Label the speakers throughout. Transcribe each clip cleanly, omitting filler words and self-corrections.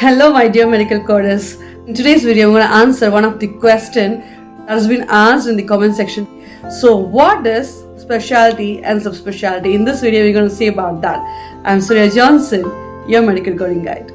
Speaker 1: Hello my dear medical coders. In today's video I'm going to answer one of the questions that has been asked in the comment section. So what is specialty and subspecialty? In this video we're going to see about that. I'm Surya Johnson, your medical coding guide.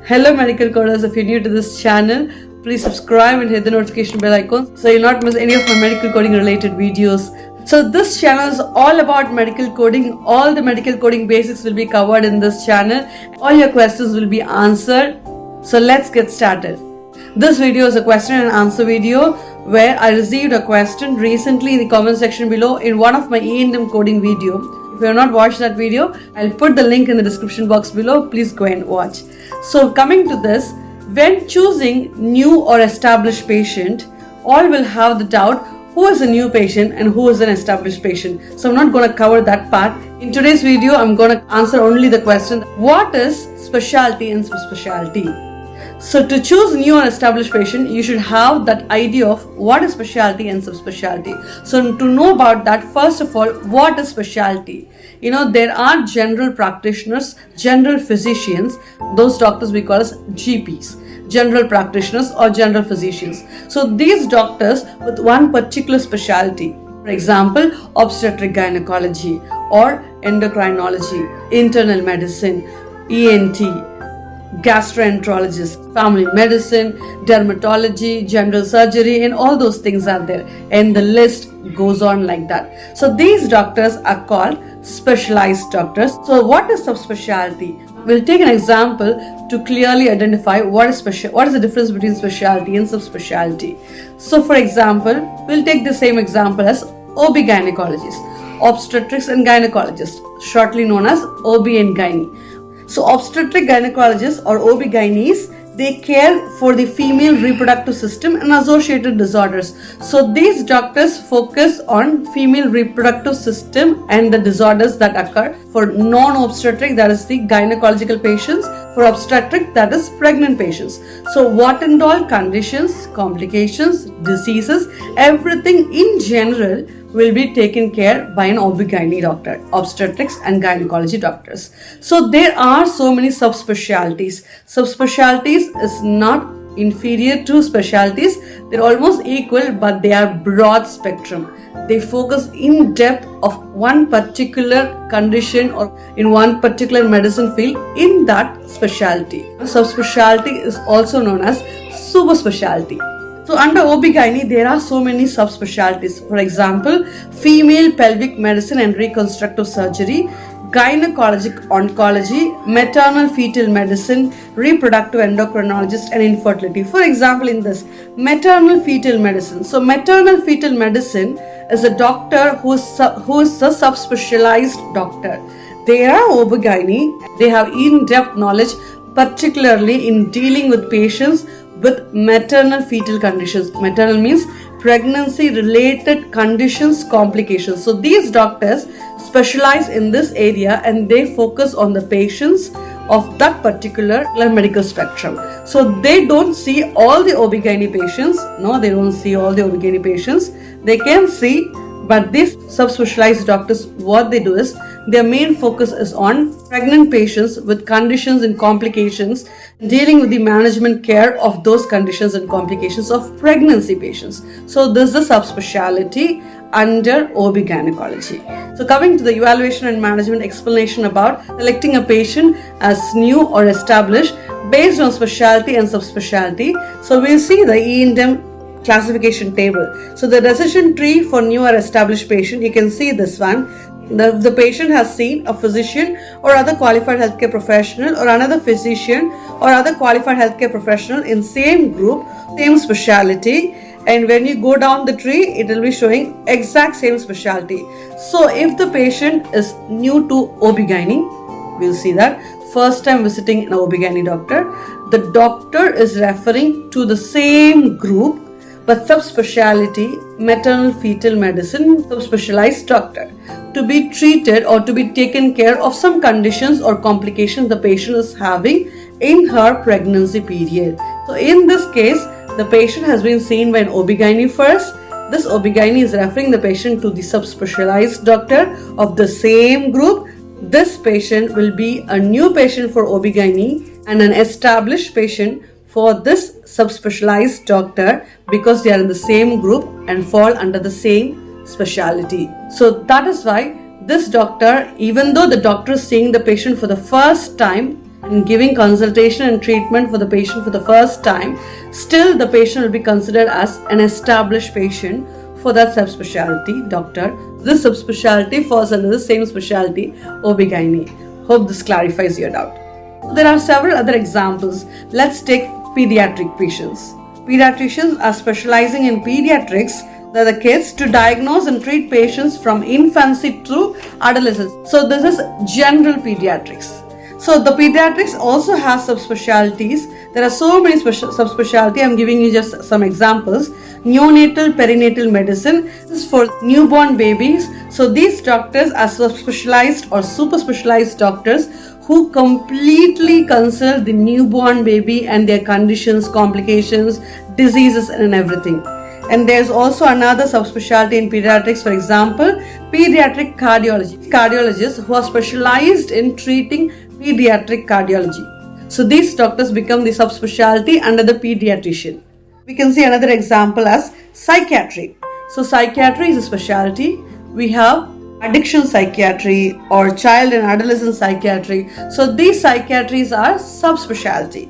Speaker 1: Hello medical coders, if you're new to this channel, please subscribe and hit the notification bell icon so you'll not miss any of my medical coding related videos. So this channel is all about medical coding. All the medical coding basics will be covered in this channel. All your questions will be answered. So let's get started. This video is a question and answer video where I received a question recently in the comment section below in one of my E&M coding video. If you have not watched that video, I'll put the link in the description box below. Please go and watch. So coming to this, when choosing new or established patient, all will have the doubt who is a new patient and who is an established patient. So I'm not going to cover that part. In today's video, I'm going to answer only the question, what is specialty and subspecialty? So to choose new or established patient, you should have that idea of what is specialty and subspecialty. So to know about that, first of all, what is specialty? There are general practitioners, general physicians, those doctors we call as GPs. General practitioners or general physicians. So these doctors with one particular specialty, for example, obstetric gynecology or endocrinology, internal medicine, ENT, gastroenterologist, family medicine, dermatology, general surgery, and all those things are there. And the list goes on like that. So these doctors are called specialized doctors. So what is subspecialty? We'll take an example to clearly identify what is the difference between specialty and subspecialty. So for example, we'll take the same example as OB gynecologist, obstetrics and gynecologist, shortly known as OB and gyne. So obstetric gynecologists or OB-GYNs, they care for the female reproductive system and associated disorders. So these doctors focus on female reproductive system and the disorders that occur. For non-obstetric, that is the gynecological patients. For obstetric, that is pregnant patients. So what and all conditions, complications, diseases, everything in general will be taken care by an OB-GYN doctor, obstetrics and gynecology doctors. So there are so many subspecialties. Subspecialties is not inferior to specialties. They're almost equal, but they are broad spectrum. They focus in depth of one particular condition or in one particular medicine field in that specialty. Subspecialty is also known as super specialty. So under OB-GYN, there are so many subspecialties. For example, female pelvic medicine and reconstructive surgery, gynecologic oncology, maternal fetal medicine, reproductive endocrinologist and infertility. For example, in this maternal fetal medicine. So maternal fetal medicine is a doctor who is a subspecialized doctor. They are OB-GYN. They have in-depth knowledge, particularly in dealing with patients with maternal fetal conditions. Maternal means pregnancy related conditions, complications. So these doctors specialize in this area and they focus on the patients of that particular medical spectrum. So they don't see all the OB-GYN patients. No, they don't see all the OB-GYN patients. They can see, but these subspecialized doctors, what they do is their main focus is on pregnant patients with conditions and complications, dealing with the management care of those conditions and complications of pregnancy patients. So this is a subspecialty under OB gynecology. So coming to the evaluation and management explanation about selecting a patient as new or established based on specialty and subspecialty. So we'll see the E&M classification table. So the decision tree for new or established patient, you can see this one. The patient has seen a physician or other qualified healthcare professional or another physician or other qualified healthcare professional in same group, same specialty, and when you go down the tree, it will be showing exact same specialty. So if the patient is new to OB-GYN, we'll see that first time visiting an OB-GYN doctor, the doctor is referring to the same group but subspecialty, maternal fetal medicine, subspecialized doctor, to be treated or to be taken care of some conditions or complications the patient is having in her pregnancy period. So in this case, the patient has been seen by an OB-GYN first. This OB-GYN is referring the patient to the subspecialized doctor of the same group this patient will be a new patient for OB/GYN and an established patient for this subspecialized doctor because they are in the same group and fall under the same specialty. So that is why this doctor, even though the doctor is seeing the patient for the first time and giving consultation and treatment for the patient for the first time, still the patient will be considered as an established patient for that subspecialty doctor. This subspecialty falls under the same specialty, OB/GYN. Hope this clarifies your doubt. There are several other examples. Let's take pediatric patients. Pediatricians are specializing in pediatrics, they're the kids, to diagnose and treat patients from infancy through adolescence. So this is general pediatrics. So the pediatrics also has subspecialties. There are so many subspecialty. I'm giving you just some examples. Neonatal perinatal medicine is for newborn babies. So these doctors are subspecialized or super specialized doctors who completely consult the newborn baby and their conditions, complications, diseases and everything. And there's also another subspecialty in pediatrics, for example, pediatric cardiology. Cardiologists who are specialized in treating pediatric cardiology. So these doctors become the subspecialty under the pediatrician. We can see another example as psychiatry. So psychiatry is a specialty. We have addiction psychiatry or child and adolescent psychiatry. So these psychiatries are subspecialty.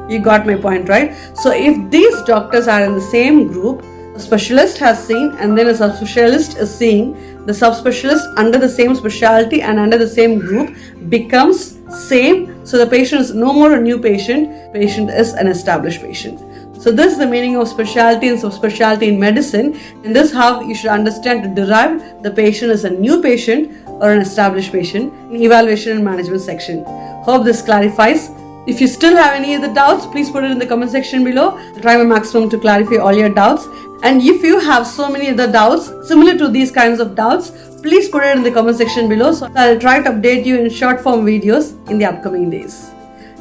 Speaker 1: You got my point, right? So if these doctors are in the same group, a specialist has seen and then a subspecialist is seeing, the subspecialist under the same specialty and under the same group becomes same. So the patient is no more a new patient, patient is an established patient. So this is the meaning of specialty and subspecialty in medicine, and this is how you should understand to derive the patient as a new patient or an established patient in evaluation and management section. Hope this clarifies. If you still have any other doubts, please put it in the comment section below. I'll try my maximum to clarify all your doubts. And if you have so many other doubts similar to these kinds of doubts, please put it in the comment section below. So I'll try to update you in short form videos in the upcoming days.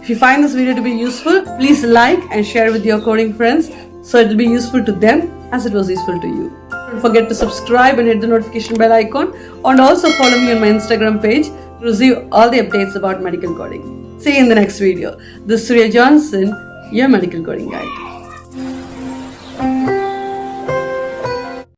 Speaker 1: If you find this video to be useful, please like and share with your coding friends so it will be useful to them as it was useful to you. Don't forget to subscribe and hit the notification bell icon, and also follow me on my Instagram page to receive all the updates about medical coding. See you in the next video. This is Surya Johnson, your medical coding guide.